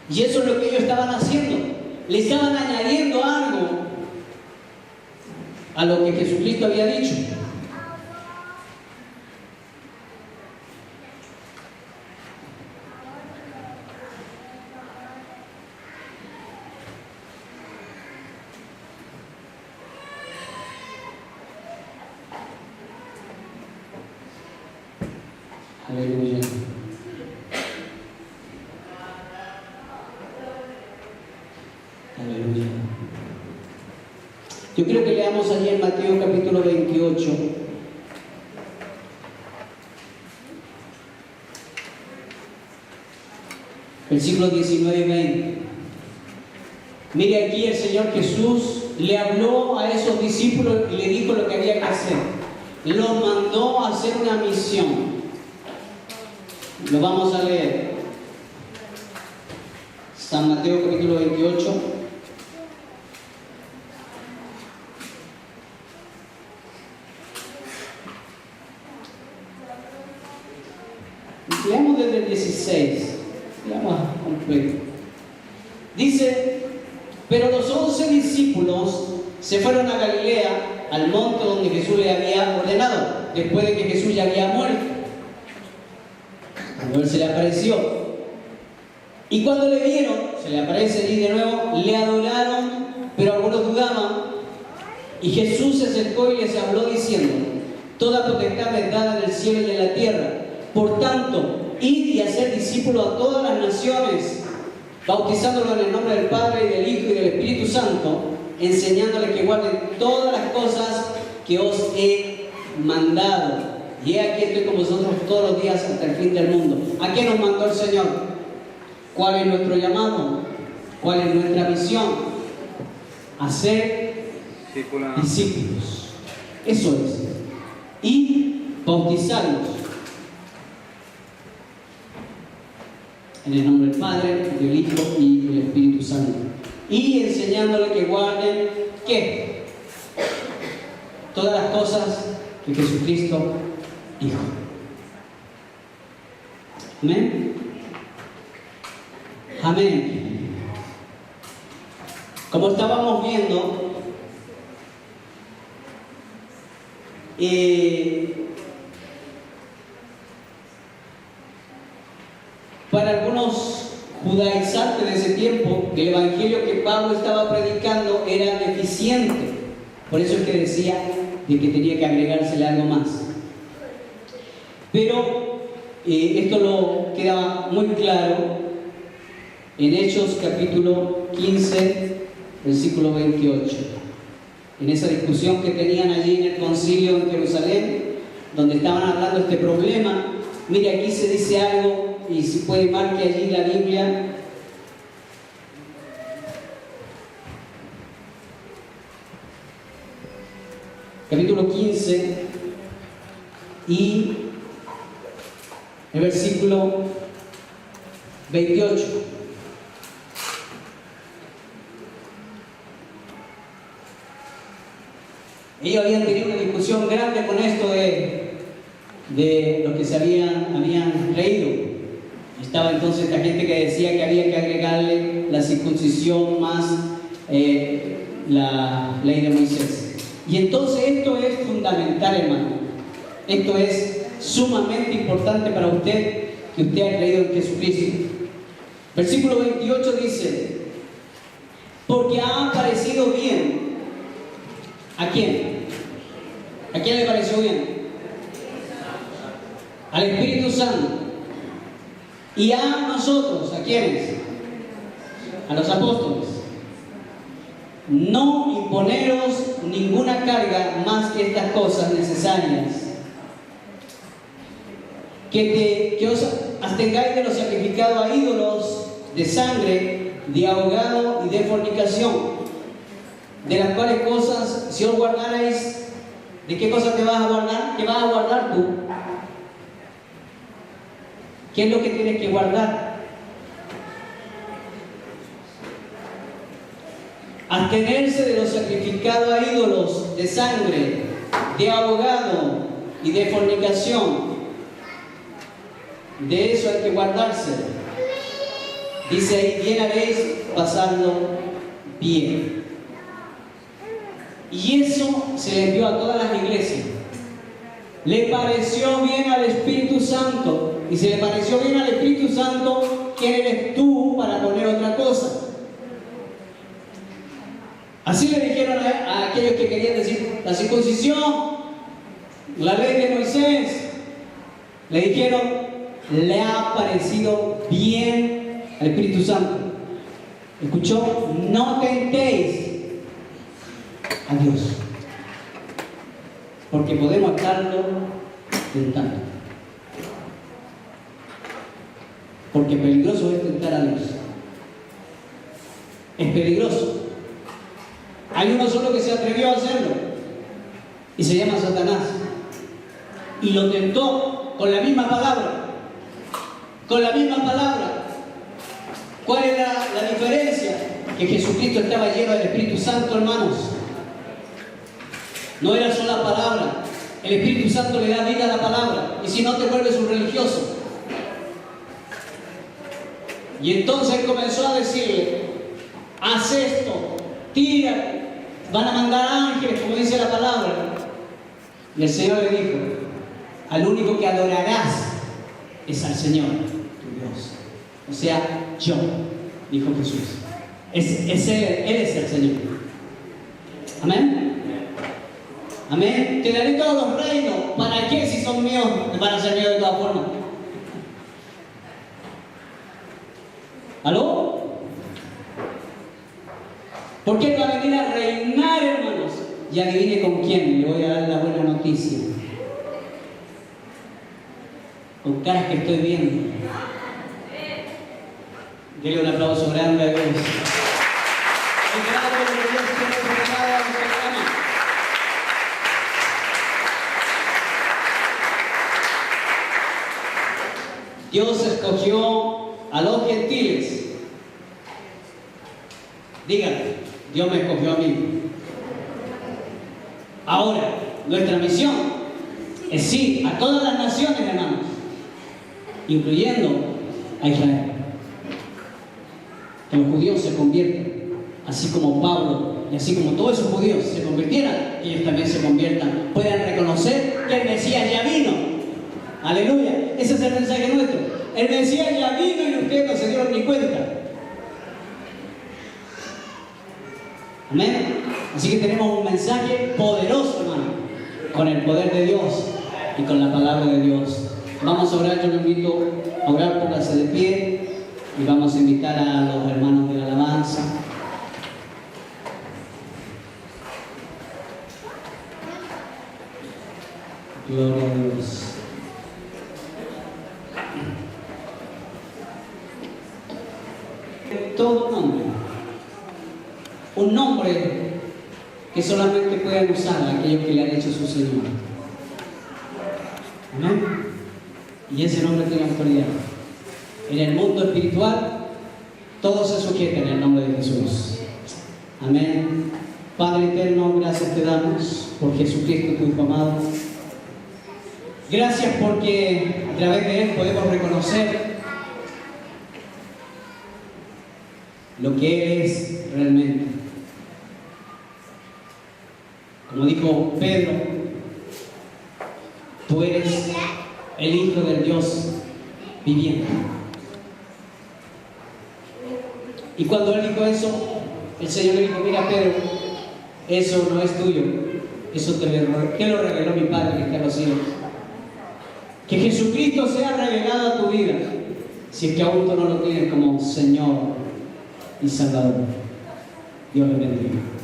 Y eso es lo que ellos estaban haciendo. Le estaban añadiendo algo a lo que Jesucristo había dicho. Aleluya. Aleluya. Yo creo que leamos allí en Mateo capítulo 28. Versículos 19 y 20. Mire aquí el Señor Jesús le habló a esos discípulos y le dijo lo que había que hacer. Los mandó a hacer una misión. Lo vamos a leer. San Mateo capítulo 28. Leamos desde el 16. Leamos completo. Dice, pero los 11 discípulos se fueron a Galilea, al monte donde Jesús le había ordenado, después de que Jesús ya había muerto. Cuando Él se le apareció. Y cuando le vieron, se le aparece allí de nuevo, le adoraron, pero algunos dudaban. Y Jesús se acercó y les habló diciendo: toda potestad es dada en el cielo y en la tierra. Por tanto, id y hacer discípulos a todas las naciones, bautizándolos en el nombre del Padre, y del Hijo y del Espíritu Santo, enseñándoles que guarden todas las cosas que os he mandado. Y he aquí estoy con vosotros todos los días hasta el fin del mundo. ¿A qué nos mandó el Señor? ¿Cuál es nuestro llamado? ¿Cuál es nuestra misión? Hacer discípulos. Eso es. Y bautizarlos en el nombre del Padre, del Hijo y del Espíritu Santo. Y enseñándoles que guarden, ¿qué? Todas las cosas que Jesucristo dijo. Amén. Amén. Como estábamos viendo, para algunos judaizantes de ese tiempo, el evangelio que Pablo estaba predicando era deficiente. Por eso es que decía de que tenía que agregársele algo más. Pero esto lo queda muy claro en Hechos capítulo 15, versículo 28. En esa discusión que tenían allí en el concilio en Jerusalén, donde estaban hablando de este problema. Mire, aquí se dice algo, y si puede marque allí la Biblia. Capítulo 15 y el versículo 28. Ellos habían tenido una discusión grande con esto de lo que se habían leído. Estaba entonces esta gente que decía que había que agregarle la circuncisión más la ley de Moisés. Y entonces esto es fundamental, hermano. Esto es sumamente importante para usted, que usted ha creído en Jesucristo. Versículo 28 dice: porque ha parecido bien. ¿A quién? ¿A quién le pareció bien? Al Espíritu Santo. Y a nosotros, ¿a quiénes? A los apóstoles. No imponeros ninguna carga más que estas cosas necesarias. Que os abstengáis de lo sacrificado a ídolos, de sangre, de ahogado y de fornicación. De las cuales cosas, si os guardarais, ¿de qué cosas te vas a guardar? ¿Qué vas a guardar tú? ¿Qué es lo que tienes que guardar? Abstenerse de lo sacrificado a ídolos, de sangre, de ahogado y de fornicación. De eso hay que guardarse. Dice ahí: bien haréis pasarlo bien. Y eso se le envió a todas las iglesias. Le pareció bien al Espíritu Santo. Y si le pareció bien al Espíritu Santo, ¿quién eres tú para poner otra cosa? Así le dijeron a aquellos que querían decir la circuncisión, la ley de Moisés. Le dijeron: le ha parecido bien al Espíritu Santo. ¿Escuchó? No tentéis a Dios, porque podemos estarlo tentando. Porque peligroso es tentar a Dios. Es peligroso. Hay uno solo que se atrevió a hacerlo y se llama Satanás, y lo tentó con la misma palabra. Con la misma palabra. ¿Cuál es la diferencia? Que Jesucristo estaba lleno del Espíritu Santo, hermanos. No era solo la palabra. El Espíritu Santo le da vida a la palabra. Y si no, te vuelves un religioso. Y entonces comenzó a decirle: haz esto, tira, van a mandar ángeles, como dice la palabra. Y el Señor le dijo, al único que adorarás es al Señor, tu Dios. O sea, yo, dijo Jesús. Él es el Señor. Amén. Amén. Te daré todos los reinos. ¿Para qué si son míos? Van a ser míos de todas formas. ¿Aló? ¿Por qué va a venir a reinar, hermanos? Y adivine con quién. Le voy a dar la buena noticia. Con caras que estoy viendo. Denle un aplauso grande a Dios. Dios escogió a los gentiles. Digan, Dios me escogió a mí. Ahora, nuestra misión es ir a todas las naciones, hermanos, incluyendo a Israel. Que los judíos se conviertan, así como Pablo y así como todos esos judíos se convirtieran, ellos también se conviertan, puedan reconocer que el Mesías ya vino. Aleluya, ese es el mensaje nuestro. El Mesías ya vino y ustedes no se dieron ni cuenta. Amén. Así que tenemos un mensaje poderoso, hermano, con el poder de Dios y con la palabra de Dios. Vamos a orar, yo los invito a orar, pónganse de pie y vamos a invitar a los hermanos de la alabanza. Gloria a Dios. Todo nombre, un nombre que solamente pueden usar aquellos que le han hecho su Señor. Amén. Y ese nombre tiene autoridad. En el mundo espiritual, todo se sujeta en el nombre de Jesús. Amén. Padre eterno, gracias te damos por Jesucristo, tu Hijo amado. Gracias porque a través de Él podemos reconocer lo que Él es realmente. Como dijo Pedro, tú eres el Hijo del Dios viviente. Y cuando Él dijo eso, el Señor le dijo, mira Pedro, eso no es tuyo, eso te lo reveló mi Padre que está en los cielos. Que Jesucristo sea revelado a tu vida, si es que aún tú no lo tienes como Señor y Salvador. Dios le bendiga.